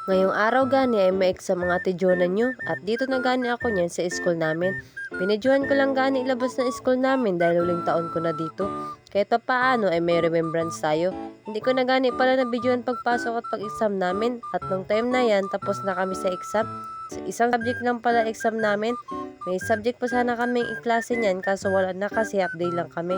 Ngayong araw gani ay may exam mga tijunan nyo at dito na gani ako niyan sa school namin. Binidyohan ko lang gani ilabas ng school namin dahil huling taon ko na dito. Kahit pa paano ay may remembrance tayo. Hindi ko na gani pala na videohan pagpasok at pag-exam namin at nung time na yan tapos na kami sa exam. Isang subject lang pala exam namin. May subject pa sana kaming iklase niyan kaso wala na kasi half day lang kami.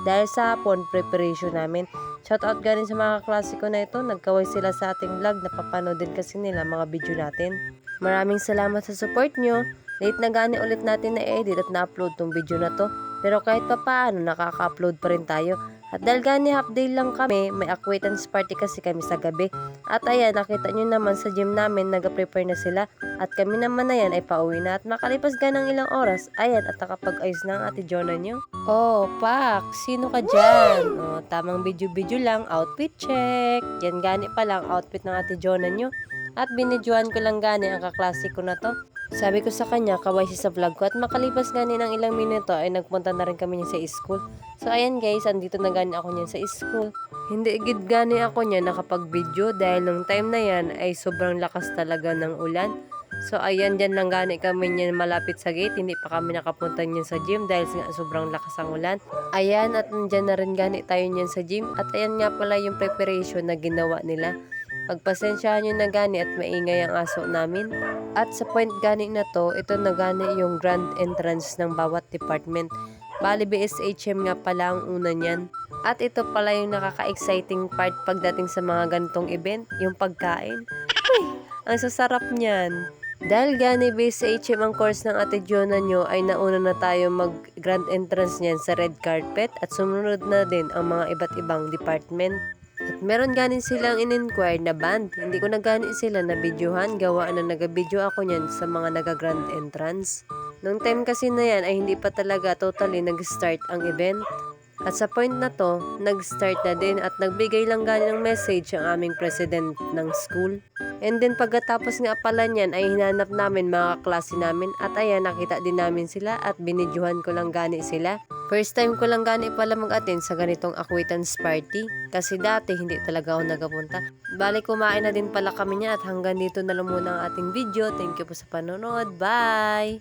Dahil sa hapon, preparation namin. Shoutout galing sa mga klase ko na ito. Nagkaway sila sa ating vlog. Napapanood din kasi nila mga video natin. Maraming salamat sa support nyo. Late na gani ulit natin na-edit at na-upload tong video na to. Pero kahit pa paano, nakaka-upload pa rin tayo. At dahil gani half day lang kami, may acquaintance party kasi kami sa gabi. At ayan, nakita nyo naman sa gym namin, nag-prepare na sila. At kami naman na yan ay pauwi na. At makalipas ganang ilang oras, ayan, at nakapag-ayos na ang ate Jonah nyo. Oh, Pak, sino ka dyan? Oh, tamang video-video lang, outfit check. Yan gani pa lang, outfit ng ate Jonah nyo. At binidyohan ko lang gani ang kaklase ko na to. Sabi ko sa kanya, kaway siya sa vlog ko at makalipas gani ng ilang minuto ay nagpunta na rin kami niya sa school. So ayan guys, andito na gani ako niyan sa school. Hindi gid gani ako niya nakapag-video dahil nung time na yan ay sobrang lakas talaga ng ulan. So ayan, dyan lang gani kami niyan malapit sa gate. Hindi pa kami nakapunta niyan sa gym dahil nga sobrang lakas ang ulan. Ayan, at nandyan na rin gani tayo niyan sa gym. At ayan nga pala yung preparation na ginawa nila. Pagpasensyahan nyo na gani at maingay ang aso namin. At sa point gani na to, ito na gani yung grand entrance ng bawat department. Bali BSHM nga pala ang una niyan. At ito pala yung nakaka-exciting part pagdating sa mga ganitong event, yung pagkain. Uy, ang sasarap niyan. Dahil gani BSHM ang course ng ate Jonah nyo ay nauna na tayo mag grand entrance niyan sa red carpet at sumunod na din ang mga iba't ibang department. At meron ganin silang in-inquire na band. Hindi ko na gani sila na videohan. Gawa na nag-video ako niyan sa mga naga-grand entrance. Nung time kasi na yan ay hindi pa talaga totally nag-start ang event. At sa point na to, nag-start na din at nagbigay lang gani ng message ang aming president ng school. And then pagkatapos nga pala niyan ay hinanap namin mga klase namin at ayan nakita din namin sila at binidyohan ko lang gani sila. First time ko lang gani pala mag-attend sa ganitong acquaintance party kasi dati hindi talaga ako nagapunta. Bali kumain na din pala kami niya at hanggang dito na lang muna ang ating video. Thank you po sa panonood. Bye!